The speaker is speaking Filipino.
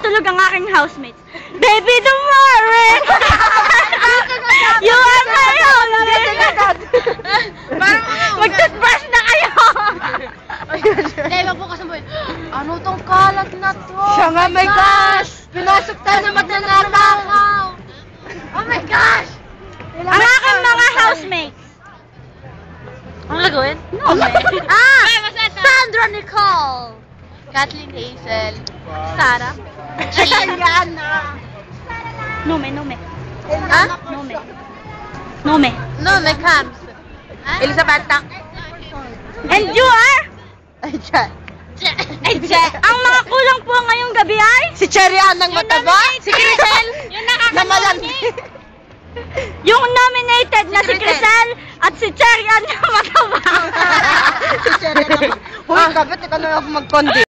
matutulog ang aking housemates. Baby, don't worry! You are my housemate! Mag-toothbrush na kayo! Hindi, magbukas mo yun. Ano tong kalat na to? Siya nga, my gosh! Pinasok tayo sa magnanakaw! Oh my gosh! Ang aking mga housemates. Ano gagawin? No, Sandra Nicole! Kathleen Hazel. Sarah. Ariana! Nome. Ha? Nome. No, may Cams. Elizabeth Tak. And you are? Ay, siya. Ang mga kulang po ngayong gabi ay? Si Cherry Ann ng mataba. Si Crisel. Na malandi. Yung nominated na si Crisel at si Cherry Ann na mataba. Si Cherry Ann. Huy, kapit, ikaw na ako mag-condi.